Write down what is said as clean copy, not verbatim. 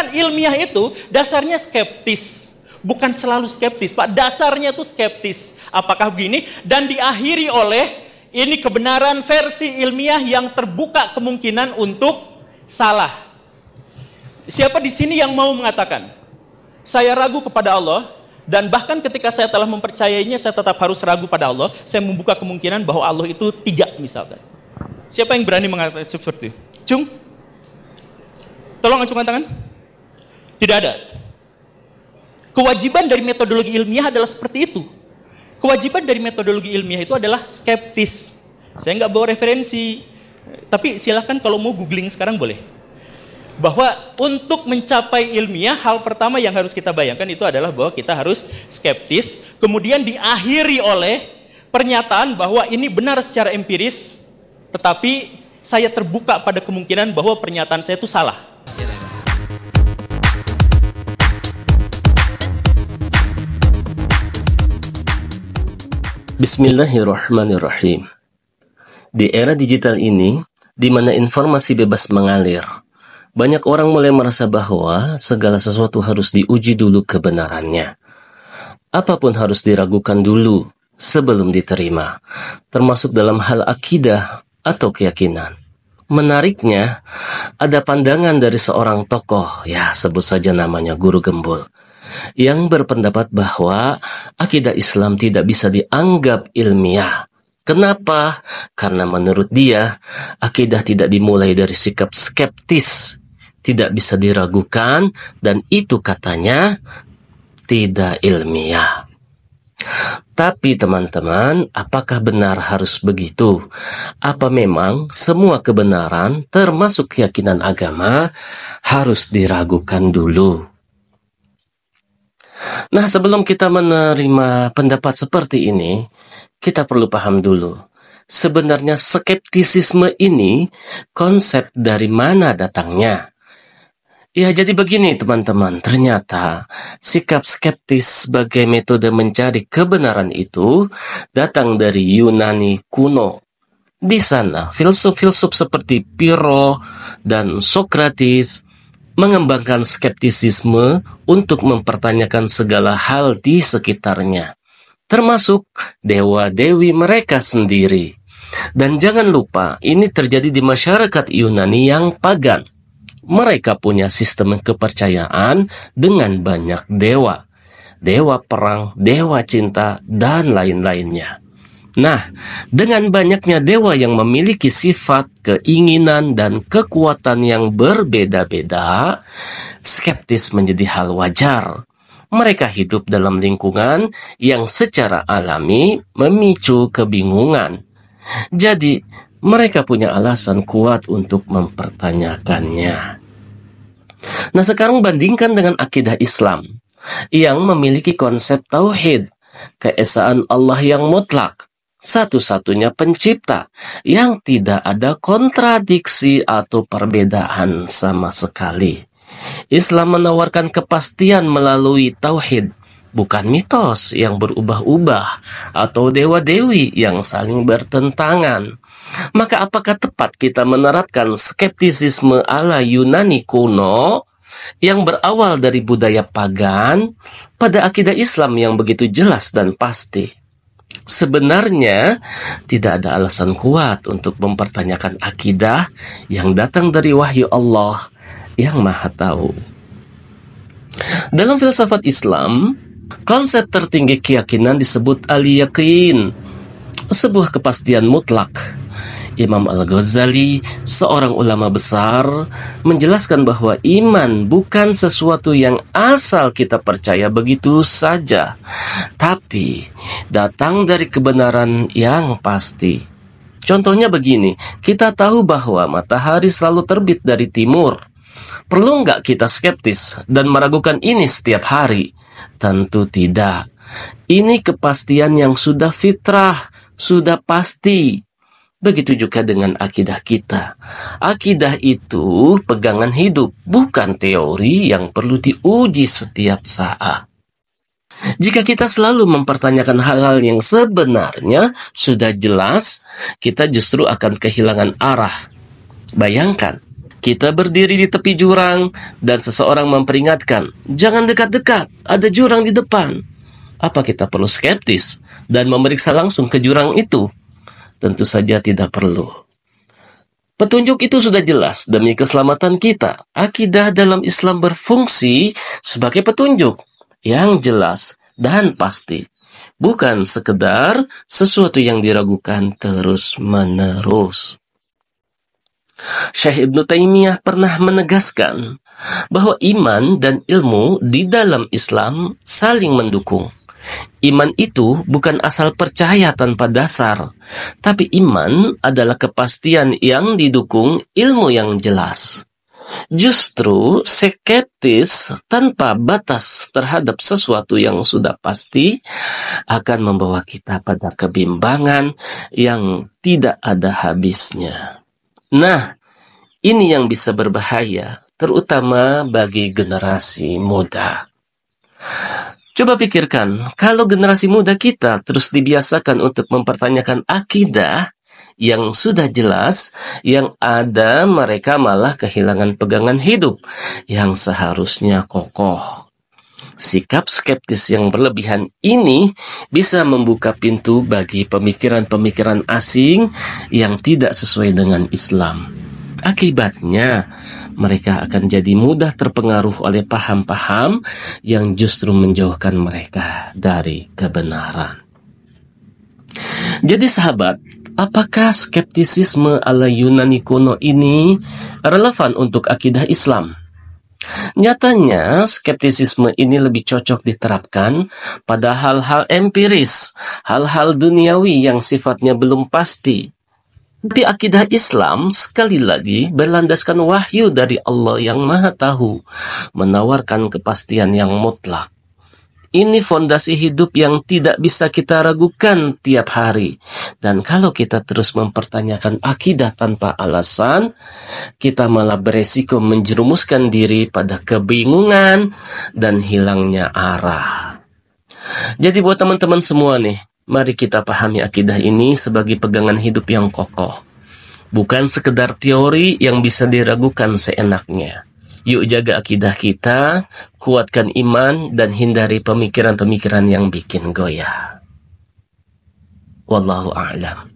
Bahkan ilmiah itu dasarnya skeptis. Bukan selalu skeptis, Pak. Dasarnya itu skeptis. Apakah begini? Dan diakhiri oleh ini kebenaran versi ilmiah yang terbuka kemungkinan untuk salah. Siapa di sini yang mau mengatakan, saya ragu kepada Allah, dan bahkan ketika saya telah mempercayainya, saya tetap harus ragu pada Allah, saya membuka kemungkinan bahwa Allah itu 3 misalkan. Siapa yang berani mengatakan seperti itu? Cung? Tolong acungkan tangan. Tidak ada. Kewajiban dari metodologi ilmiah adalah seperti itu. Kewajiban dari metodologi ilmiah itu adalah skeptis. Saya nggak bawa referensi, tapi silahkan kalau mau googling sekarang boleh. Bahwa untuk mencapai ilmiah, hal pertama yang harus kita bayangkan itu adalah bahwa kita harus skeptis, kemudian diakhiri oleh pernyataan bahwa ini benar secara empiris, tetapi saya terbuka pada kemungkinan bahwa pernyataan saya itu salah. Bismillahirrahmanirrahim. Di era digital ini, di mana informasi bebas mengalir, banyak orang mulai merasa bahwa segala sesuatu harus diuji dulu kebenarannya. Apapun harus diragukan dulu sebelum diterima, termasuk dalam hal akidah atau keyakinan. Menariknya, ada pandangan dari seorang tokoh, ya sebut saja namanya Guru Gembul, yang berpendapat bahwa akidah Islam tidak bisa dianggap ilmiah. Kenapa? Karena menurut dia, akidah tidak dimulai dari sikap skeptis, tidak bisa diragukan, dan itu katanya tidak ilmiah. Tapi teman-teman, apakah benar harus begitu? Apa memang semua kebenaran, termasuk keyakinan agama, harus diragukan dulu? Nah, sebelum kita menerima pendapat seperti ini, kita perlu paham dulu. Sebenarnya skeptisisme ini konsep dari mana datangnya? Ya, jadi begini teman-teman, ternyata sikap skeptis sebagai metode mencari kebenaran itu datang dari Yunani kuno. Di sana, filsuf-filsuf seperti Pyrrho dan Socrates mengembangkan skeptisisme untuk mempertanyakan segala hal di sekitarnya, termasuk dewa-dewi mereka sendiri. Dan jangan lupa, ini terjadi di masyarakat Yunani yang pagan. Mereka punya sistem kepercayaan dengan banyak dewa. Dewa perang, dewa cinta, dan lain-lainnya. Nah, dengan banyaknya dewa yang memiliki sifat, keinginan, dan kekuatan yang berbeda-beda, skeptis menjadi hal wajar. Mereka hidup dalam lingkungan yang secara alami memicu kebingungan. Jadi, mereka punya alasan kuat untuk mempertanyakannya. Nah, sekarang bandingkan dengan akidah Islam yang memiliki konsep tauhid, keesaan Allah yang mutlak, satu-satunya pencipta, yang tidak ada kontradiksi atau perbedaan sama sekali. Islam menawarkan kepastian melalui tauhid, bukan mitos yang berubah-ubah atau dewa-dewi yang saling bertentangan. Maka apakah tepat kita menerapkan skeptisisme ala Yunani kuno yang berawal dari budaya pagan pada akidah Islam yang begitu jelas dan pasti? Sebenarnya tidak ada alasan kuat untuk mempertanyakan akidah yang datang dari wahyu Allah yang Maha Tahu. Dalam filsafat Islam, konsep tertinggi keyakinan disebut al-yaqin, sebuah kepastian mutlak. Imam Al-Ghazali, seorang ulama besar, menjelaskan bahwa iman bukan sesuatu yang asal kita percaya begitu saja, tapi datang dari kebenaran yang pasti. Contohnya begini, kita tahu bahwa matahari selalu terbit dari timur. Perlu nggak kita skeptis dan meragukan ini setiap hari? Tentu tidak. Ini kepastian yang sudah fitrah, sudah pasti. Begitu juga dengan akidah kita. Akidah itu pegangan hidup, bukan teori yang perlu diuji setiap saat. Jika kita selalu mempertanyakan hal-hal yang sebenarnya sudah jelas, kita justru akan kehilangan arah. Bayangkan, Kita berdiri di tepi jurang dan seseorang memperingatkan, "Jangan dekat-dekat, ada jurang di depan." Apa kita perlu skeptis dan memeriksa langsung ke jurang itu? Tentu saja tidak perlu. Petunjuk itu sudah jelas demi keselamatan kita. Akidah dalam Islam berfungsi sebagai petunjuk yang jelas dan pasti, bukan sekedar sesuatu yang diragukan terus-menerus. Syekh Ibnu Taimiyah pernah menegaskan bahwa iman dan ilmu di dalam Islam saling mendukung. Iman itu bukan asal percaya tanpa dasar, tapi iman adalah kepastian yang didukung ilmu yang jelas. Justru skeptis tanpa batas terhadap sesuatu yang sudah pasti akan membawa kita pada kebimbangan yang tidak ada habisnya. Nah, ini yang bisa berbahaya, terutama bagi generasi muda. Coba pikirkan, kalau generasi muda kita terus dibiasakan untuk mempertanyakan akidah yang sudah jelas, yang ada mereka malah kehilangan pegangan hidup yang seharusnya kokoh. Sikap skeptis yang berlebihan ini bisa membuka pintu bagi pemikiran-pemikiran asing yang tidak sesuai dengan Islam. Akibatnya, mereka akan jadi mudah terpengaruh oleh paham-paham yang justru menjauhkan mereka dari kebenaran. Jadi sahabat, apakah skeptisisme ala Yunani kuno ini relevan untuk akidah Islam? Nyatanya, skeptisisme ini lebih cocok diterapkan pada hal-hal empiris, hal-hal duniawi yang sifatnya belum pasti. Tapi akidah Islam sekali lagi berlandaskan wahyu dari Allah yang Maha Tahu, menawarkan kepastian yang mutlak. Ini fondasi hidup yang tidak bisa kita ragukan tiap hari. Dan kalau kita terus mempertanyakan akidah tanpa alasan, kita malah beresiko menjerumuskan diri pada kebingungan dan hilangnya arah. Jadi buat teman-teman semua nih, mari kita pahami akidah ini sebagai pegangan hidup yang kokoh. Bukan sekedar teori yang bisa diragukan seenaknya. Yuk jaga akidah kita, kuatkan iman, dan hindari pemikiran-pemikiran yang bikin goyah. Wallahu a'lam.